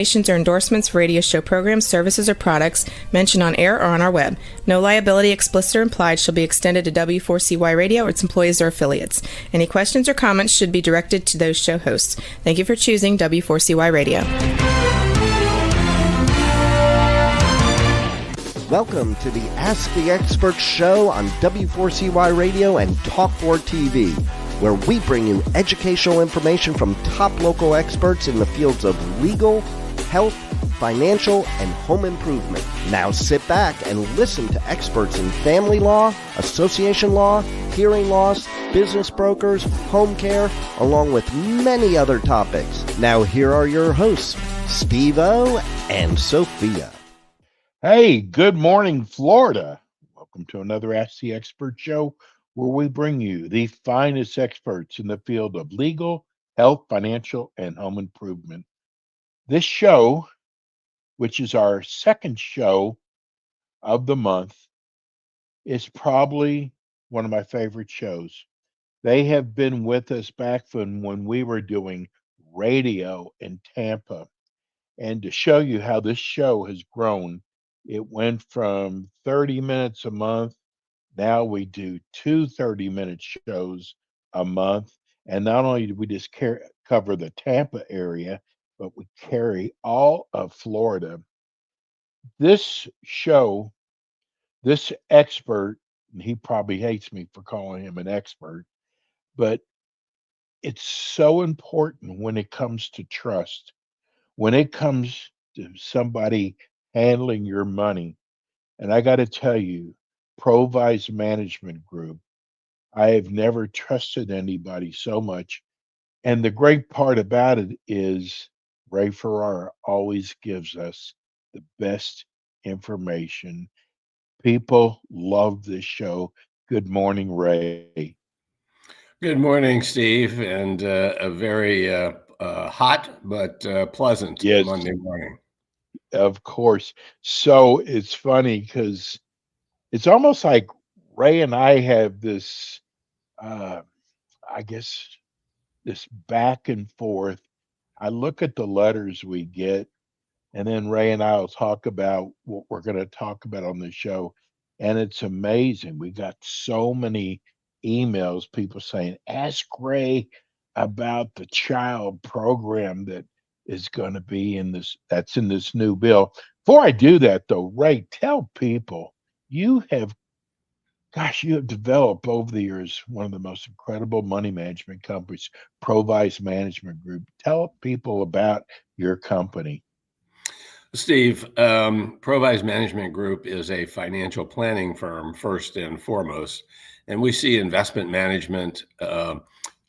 Or endorsements for radio show programs, services, or products mentioned on air or on our web. No liability, explicit or implied, shall be extended to W4CY Radio or its employees or affiliates. Any questions or comments should be directed to those show hosts. Thank you for choosing W4CY Radio. Welcome to the Ask the Expert show on W4CY Radio and Talk4 TV, where we bring you educational information from top local experts in the fields of legal, health, financial, and home improvement. Now sit back and listen to experts in family law, association law, hearing loss, business brokers, home care, along with many other topics. Now here are your hosts, Steve-O and Sophia. Hey, good morning, Florida. Welcome to another Ask the Expert show, where we bring you the finest experts in the field of legal, health, financial, and home improvement. This show, which is our second show of the month, is probably one of my favorite shows. They have been with us back from when we were doing radio in Tampa. And to show you how this show has grown, it went from 30 minutes a month. Now we do two 30-minute shows a month. And not only do we just cover the Tampa area, but we carry all of Florida. This show, this expert, and he probably hates me for calling him an expert, but it's so important when it comes to trust, when it comes to somebody handling your money. And I got to tell you, Provise Management Group, I have never trusted anybody so much. And the great part about it is Ray Ferrara always gives us the best information. People love this show. Good morning, Ray. Good morning, Steve, and a very hot but pleasant Monday morning. Of course. So it's funny because it's almost like Ray and I have this, this back and forth. I look at the letters we get, and then Ray and I will talk about what we're going to talk about on the show. And it's amazing. We got so many emails, people saying, ask Ray about the child program that is going to be in this new bill. Before I do that, though, Ray, tell people you have developed over the years one of the most incredible money management companies, Provise Management Group. Tell people about your company. Steve, Provise Management Group is a financial planning firm, first and foremost, and we see investment management,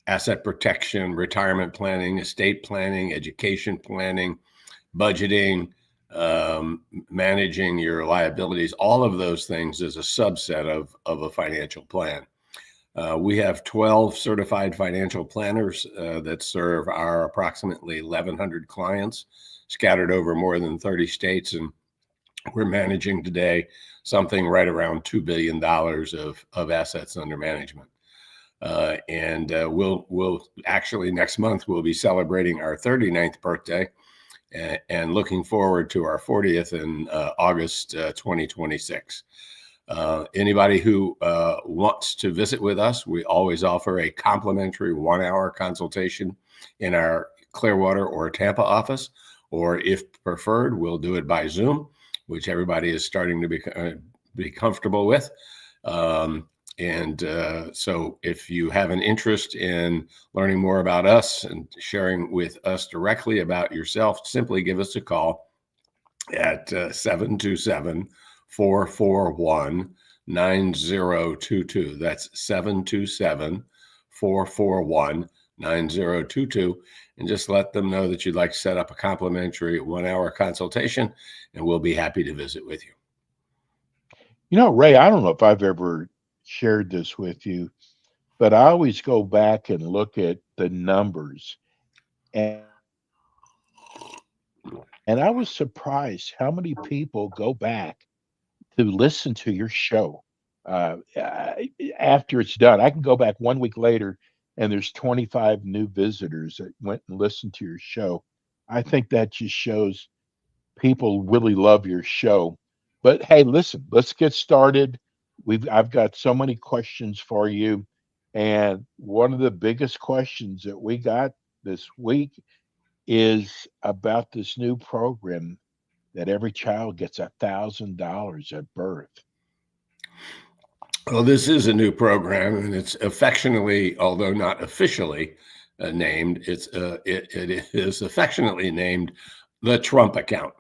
asset protection, retirement planning, estate planning, education planning, budgeting, managing your liabilities, all of those things is a subset of a financial plan. We have 12 certified financial planners that serve our approximately 1,100 clients scattered over more than 30 states. And we're managing today something right around $2 billion of assets under management. We'll actually next month, we'll be celebrating our 39th birthday and looking forward to our 40th in August 2026. Anybody who wants to visit with us, we always offer a complimentary 1-hour consultation in our Clearwater or Tampa office, or if preferred, we'll do it by Zoom, which everybody is starting to be comfortable with. So if you have an interest in learning more about us and sharing with us directly about yourself, simply give us a call at 727-441-9022. That's 727-441-9022. And just let them know that you'd like to set up a complimentary 1-hour consultation, and we'll be happy to visit with you. You know, Ray, I don't know if I've ever shared this with you, but I always go back and look at the numbers, and I was surprised how many people go back to listen to your show after it's done. I can go back 1 week later and there's 25 new visitors that went and listened to your show. I think that just shows people really love your show. But hey, listen, let's get started. I've got so many questions for you. And one of the biggest questions that we got this week is about this new program that every child gets $1,000 at birth. Well, this is a new program, and it's affectionately, although not officially named, it is affectionately named the Trump account.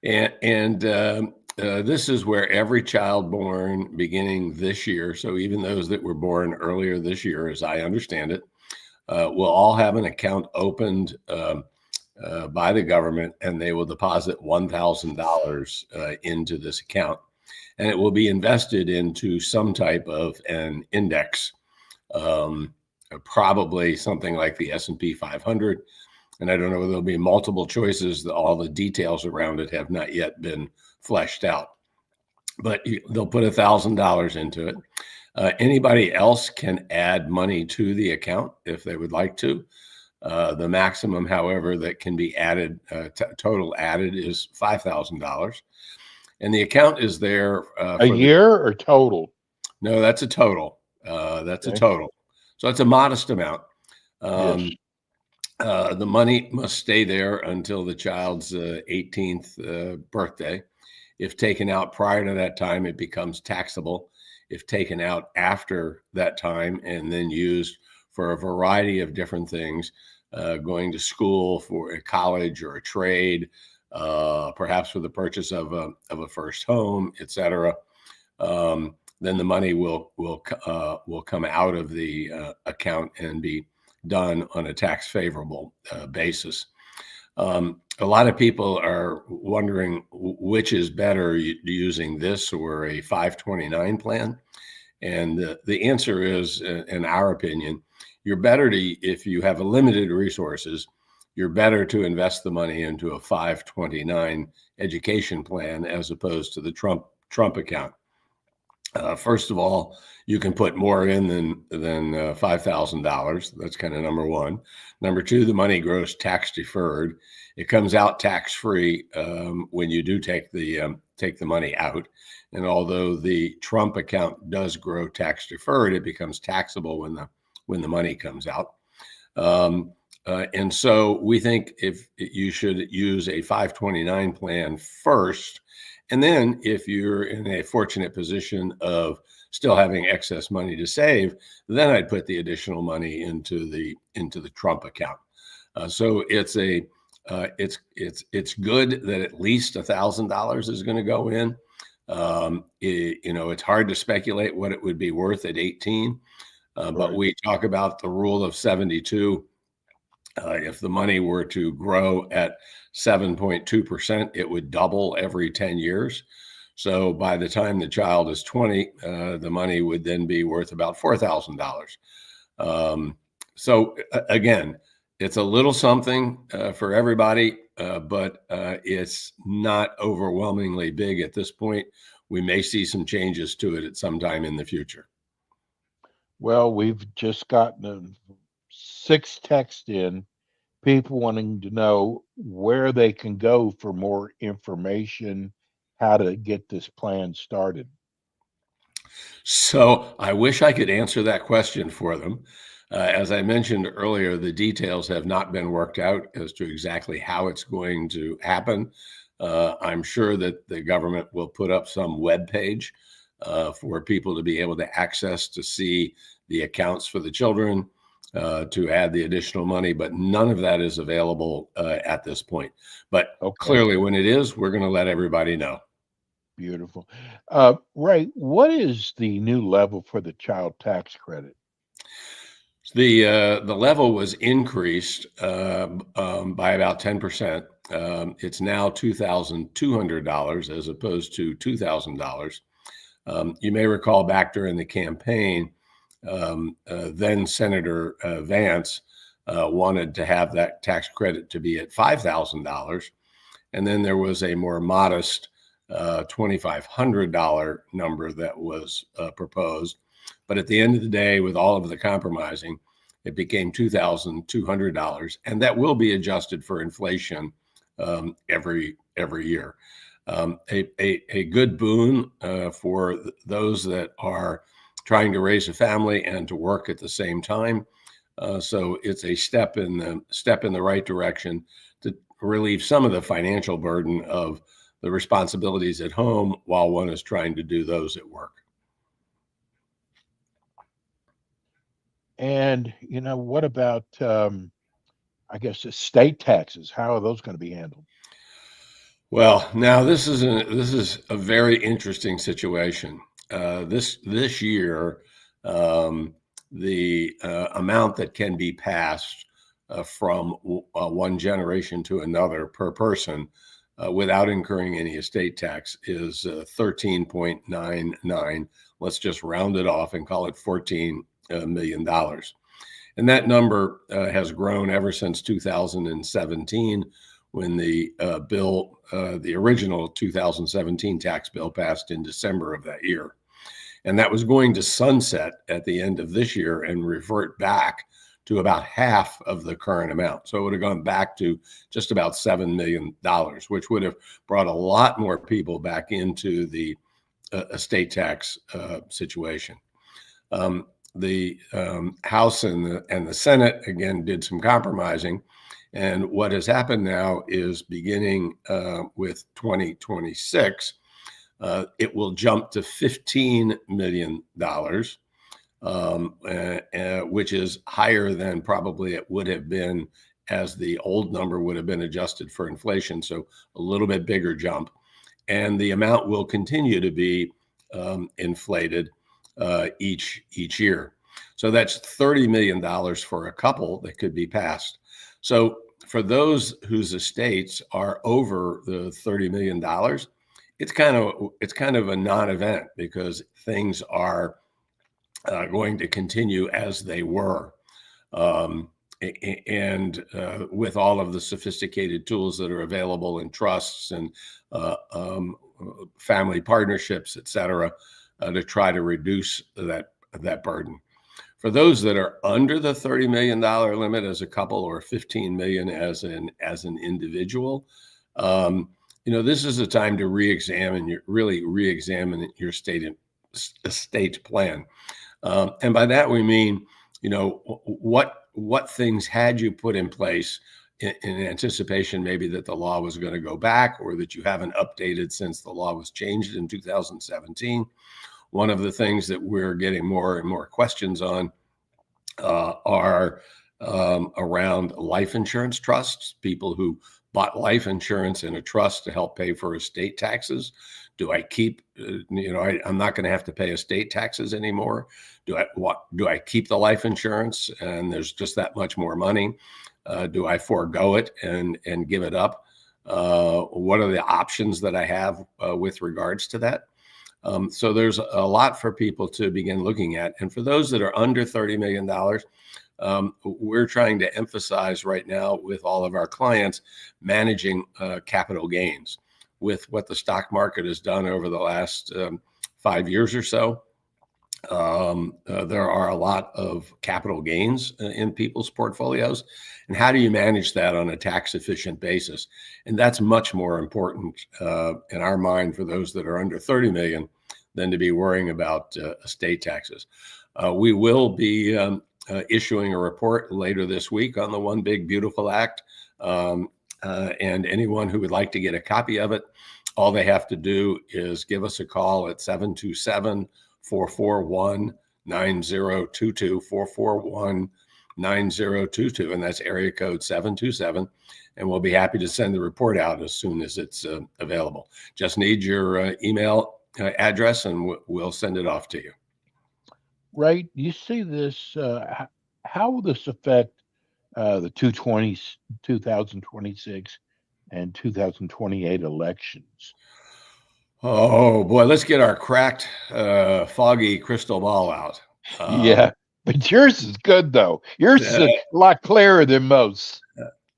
This is where every child born beginning this year, so even those that were born earlier this year, as I understand it, will all have an account opened by the government, and they will deposit $1,000 into this account. And it will be invested into some type of an index, probably something like the S&P 500. And I don't know whether there'll be multiple choices. All the details around it have not yet been fleshed out. But they'll put $1,000 into it. Anybody else can add money to the account if they would like to. The maximum, however, that can be added, total added, is $5,000. And the account is there a year or total? No, that's a total. That's okay. A total. So it's a modest amount. Yes. The money must stay there until the child's 18th birthday. If taken out prior to that time, it becomes taxable. If taken out after that time and then used for a variety of different things, going to school, for a college or a trade, perhaps for the purchase of a first home, etc., then the money will come out of the account and be done on a tax favorable basis. A lot of people are wondering which is better, using this or a 529 plan. And the answer is, in our opinion, you're better if you have a limited resources, you're better to invest the money into a 529 education plan as opposed to the Trump account. First of all, you can put more in than $5,000. That's kind of number one. Number two, the money grows tax deferred. It comes out tax free when you do take the money out. And although the Trump account does grow tax deferred, it becomes taxable when the money comes out. And so we think if you should use a 529 plan first, and then if you're in a fortunate position of still having excess money to save, then I'd put the additional money into the Trump account. So it's good that at least $1,000 is going to go in. It's hard to speculate what it would be worth at 18, but we talk about the rule of 72. If the money were to grow at 7.2%, it would double every 10 years. So by the time the child is 20, the money would then be worth about $4,000. So again, it's a little something for everybody, but it's not overwhelmingly big at this point. We may see some changes to it at some time in the future. Well, we've just gotten 6 texts in, people wanting to know where they can go for more information, how to get this plan started. So I wish I could answer that question for them. As I mentioned earlier, the details have not been worked out as to exactly how it's going to happen. I'm sure that the government will put up some web page for people to be able to access to see the accounts for the children, to add the additional money, but none of that is available at this point. But clearly when it is, we're going to let everybody know. Beautiful. Ray, what is the new level for the child tax credit? The level was increased by about 10%. It's now $2,200 as opposed to $2,000. You may recall back during the campaign, then Senator Vance wanted to have that tax credit to be at $5,000. And then there was a more modest $2,500 number that was proposed. But at the end of the day, with all of the compromising, it became $2,200, and that will be adjusted for inflation every year. A good boon for those that are trying to raise a family and to work at the same time. So it's a step in the right direction to relieve some of the financial burden of the responsibilities at home while one is trying to do those at work. And, what about, I guess, estate taxes? How are those going to be handled? Well, now this is a very interesting situation. This year, the amount that can be passed from one generation to another per person without incurring any estate tax is $13.99. Let's just round it off and call it $14 million. And that number has grown ever since 2017, when the the original 2017 tax bill passed in December of that year. And that was going to sunset at the end of this year and revert back to about half of the current amount. So it would have gone back to just about $7 million, which would have brought a lot more people back into the estate tax situation. The House and the Senate, again, did some compromising. And what has happened now is, beginning with 2026, it will jump to $15 million, which is higher than probably it would have been as the old number would have been adjusted for inflation. So a little bit bigger jump. And the amount will continue to be inflated each year. So that's $30 million for a couple that could be passed. So for those whose estates are over the $30 million, it's kind of a non-event, because things are going to continue as they were. And with all of the sophisticated tools that are available in trusts and family partnerships, et cetera, to try to reduce that burden. For those that are under the $30 million limit as a couple, or $15 million as an individual, this is a time to re-examine your estate plan. And by that we mean, what things had you put in place in anticipation maybe that the law was going to go back, or that you haven't updated since the law was changed in 2017. One of the things that we're getting more and more questions on are around life insurance trusts, people who bought life insurance in a trust to help pay for estate taxes. Do I keep, I'm not going to have to pay estate taxes anymore. Do I keep the life insurance and there's just that much more money? Do I forego it and give it up? What are the options that I have with regards to that? So there's a lot for people to begin looking at. And for those that are under $30 million, we're trying to emphasize right now with all of our clients managing capital gains. With what the stock market has done over the last 5 years or so, there are a lot of capital gains in people's portfolios. And how do you manage that on a tax efficient basis? And that's much more important in our mind for those that are under 30 million than to be worrying about estate taxes. We will be issuing a report later this week on the One Big Beautiful Act. And anyone who would like to get a copy of it, all they have to do is give us a call at 727-441-9022, 441-9022, and that's area code 727. And we'll be happy to send the report out as soon as it's available. Just need your email address and we'll send it off to you. Right. You see this, how will this affect the 2026 and 2028 elections? Oh boy, let's get our cracked, foggy crystal ball out. Yeah, but yours is good though. Yours is a lot clearer than most.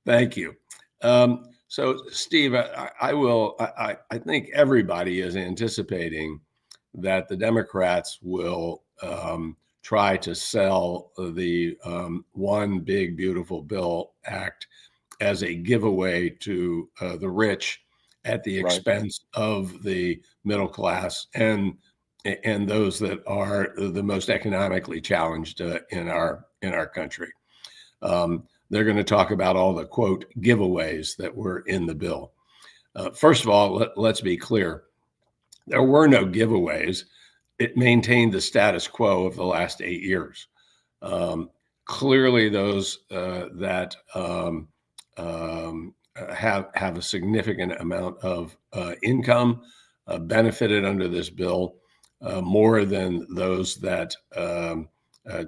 Thank you. So, Steve, I think everybody is anticipating that the Democrats will try to sell the One Big Beautiful Bill Act as a giveaway to the rich at the expense of the middle class and those that are the most economically challenged in our country. They're going to talk about all the, quote, giveaways that were in the bill. First of all, let's be clear. There were no giveaways. It maintained the status quo of the last 8 years. Clearly, those that have a significant amount of income benefited under this bill more than those that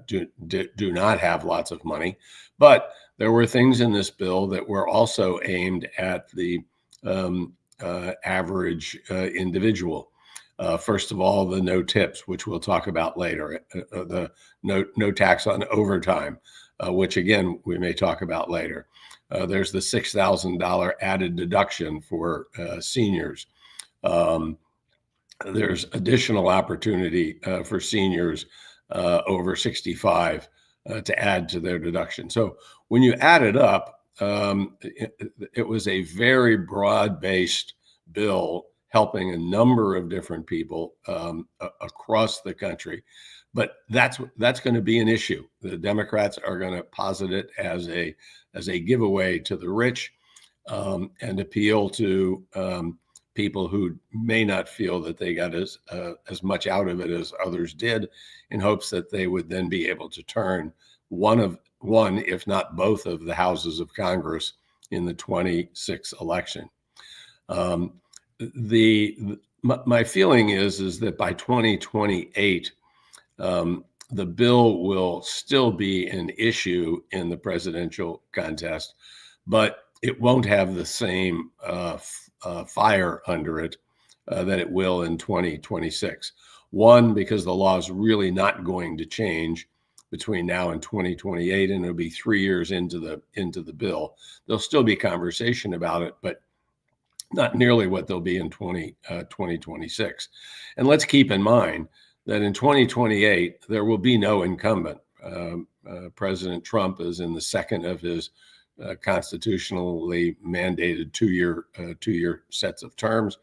do not have lots of money. But there were things in this bill that were also aimed at the average individual. First of all, the no tips, which we'll talk about later, the no tax on overtime, which again, we may talk about later. There's the $6,000 added deduction for seniors. There's additional opportunity for seniors over 65 to add to their deduction. So when you add it up, it was a very broad-based bill helping a number of different people across the country. But that's going to be an issue. The Democrats are going to posit it as a giveaway to the rich and appeal to people who may not feel that they got as much out of it as others did, in hopes that they would then be able to turn one, if not both, of the houses of Congress in the 26th election. My feeling is that by 2028, the bill will still be an issue in the presidential contest, but it won't have the same fire under it that it will in 2026. One, because the law is really not going to change between now and 2028, and it'll be 3 years into the bill. There'll still be conversation about it, but not nearly what there'll be in 2026. And let's keep in mind that in 2028, there will be no incumbent. President Trump is in the second of his constitutionally mandated two-year sets of terms.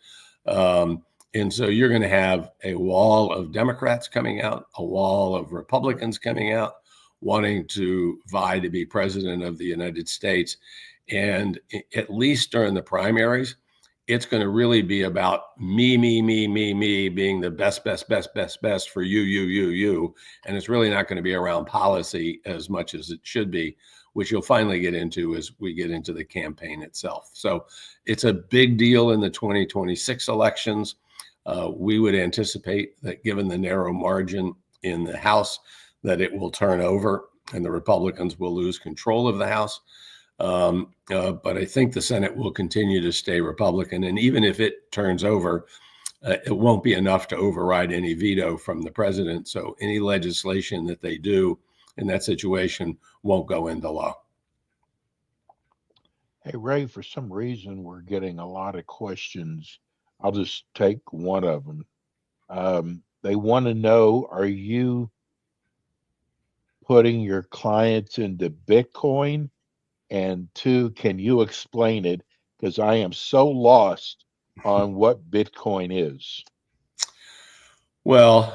And so you're going to have a wall of Democrats coming out, a wall of Republicans coming out, wanting to vie to be president of the United States. And at least during the primaries, it's going to really be about me being the best for you. And it's really not going to be around policy as much as it should be, which you'll finally get into as we get into the campaign itself. So it's a big deal in the 2026 elections. We would anticipate that, given the narrow margin in the House, that it will turn over and the Republicans will lose control of the House. But I think the Senate will continue to stay Republican. And even if it turns over, it won't be enough to override any veto from the president. So any legislation that they do in that situation won't go into law. Hey, Ray, for some reason, we're getting a lot of questions. I'll just take one of them. They want to know, are you putting your clients into Bitcoin? And two, can you explain it? Because I am so lost on what Bitcoin is. Well,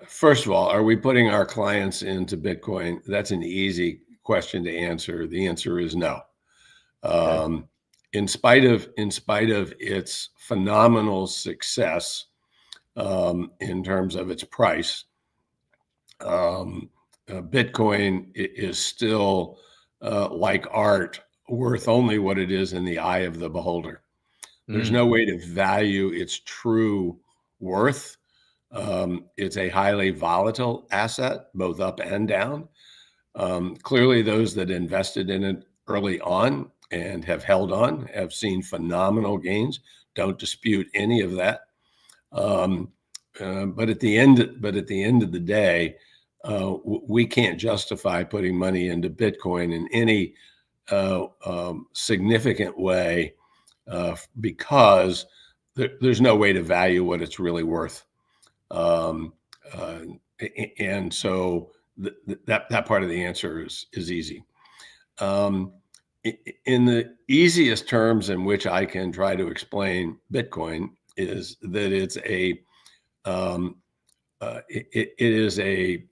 first of all, are we putting our clients into Bitcoin? That's an easy question to answer. The answer is no. Okay. In spite of its phenomenal success in terms of its price, Bitcoin is still, like art, worth only what it is in the eye of the beholder. There's no way to value its true worth. It's a highly volatile asset, both up and down. Clearly, those that invested in it early on and have held on have seen phenomenal gains. Don't dispute any of that. But at the end of the day, we can't justify putting money into Bitcoin in any significant way because there's no way to value what it's really worth. and so that part of the answer is easy. In the easiest terms in which I can try to explain Bitcoin is that it is a,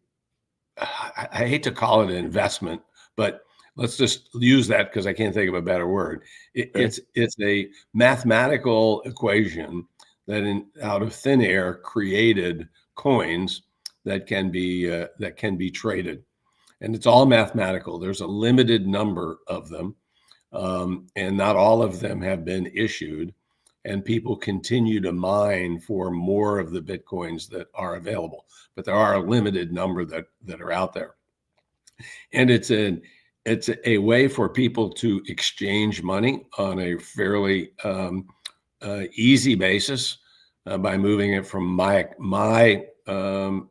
I hate to call it an investment, but let's just use that because I can't think of a better word. It's a mathematical equation that out of thin air created coins that can be traded, and it's all mathematical. There's a limited number of them, and not all of them have been issued. And people continue to mine for more of the Bitcoins that are available, but there are a limited number that are out there. And it's a way for people to exchange money on a fairly easy basis by moving it from my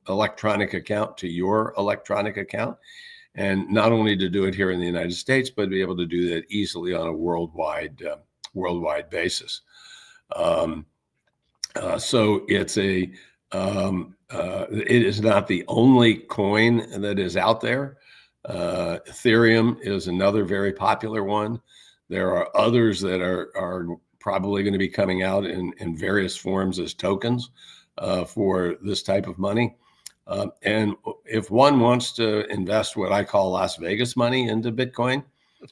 electronic account to your electronic account. And not only to do it here in the United States, but be able to do that easily on a worldwide basis. So it is not the only coin that is out there. Ethereum is another very popular one. There are others that are probably going to be coming out in various forms as tokens for this type of money. And if one wants to invest what I call Las Vegas money into Bitcoin,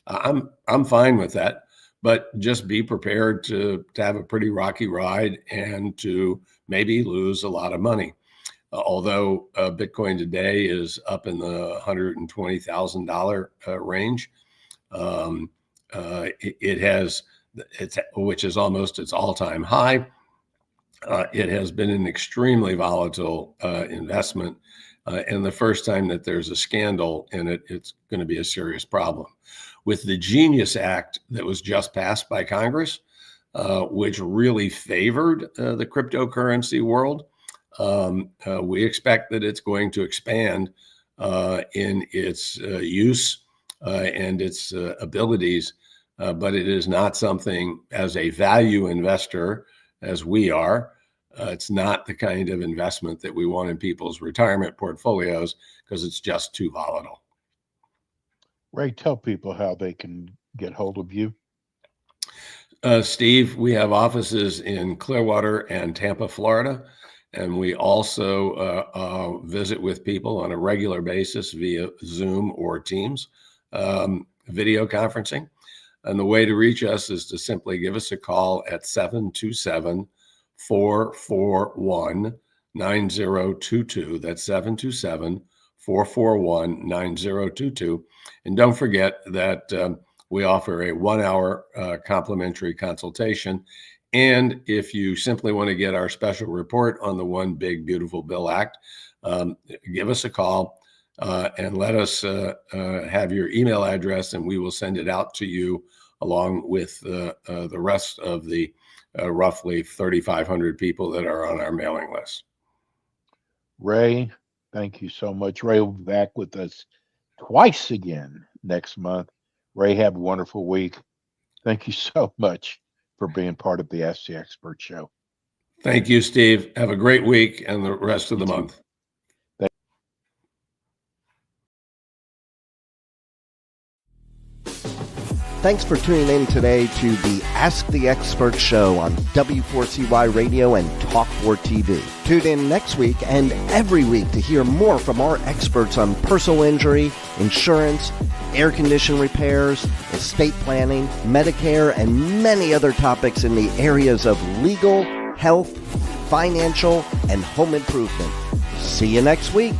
I'm fine with that. But just be prepared to have a pretty rocky ride and to maybe lose a lot of money. Although Bitcoin today is up in the $120,000 range, which is almost its all-time high. It has been an extremely volatile investment, and the first time that there's a scandal in it, it's going to be a serious problem. With the Genius Act that was just passed by Congress, which really favored the cryptocurrency world, we expect that it's going to expand in its use and its abilities, but it is not something as a value investor as we are. It's not the kind of investment that we want in people's retirement portfolios because it's just too volatile. Ray, tell people how they can get hold of you. Steve, we have offices in Clearwater and Tampa, Florida, and we also visit with people on a regular basis via Zoom or Teams video conferencing. And the way to reach us is to simply give us a call at 727-441-9022. That's 727-441-9022. And don't forget that we offer a 1-hour complimentary consultation. And if you simply want to get our special report on the One Big Beautiful Bill Act, give us a call and let us have your email address, and we will send it out to you along with the rest of the roughly 3,500 people that are on our mailing list. Ray, thank you so much. Ray will be back with us twice again next month. Ray, have a wonderful week. Thank you so much for being part of the Ask the Expert show. Thank you, Steve. Have a great week and the rest of the month. Thanks for tuning in today to the Ask the Expert show on W4CY Radio and Talk4 TV. Tune in next week and every week to hear more from our experts on personal injury, insurance, air condition repairs, estate planning, Medicare, and many other topics in the areas of legal, health, financial, and home improvement. See you next week.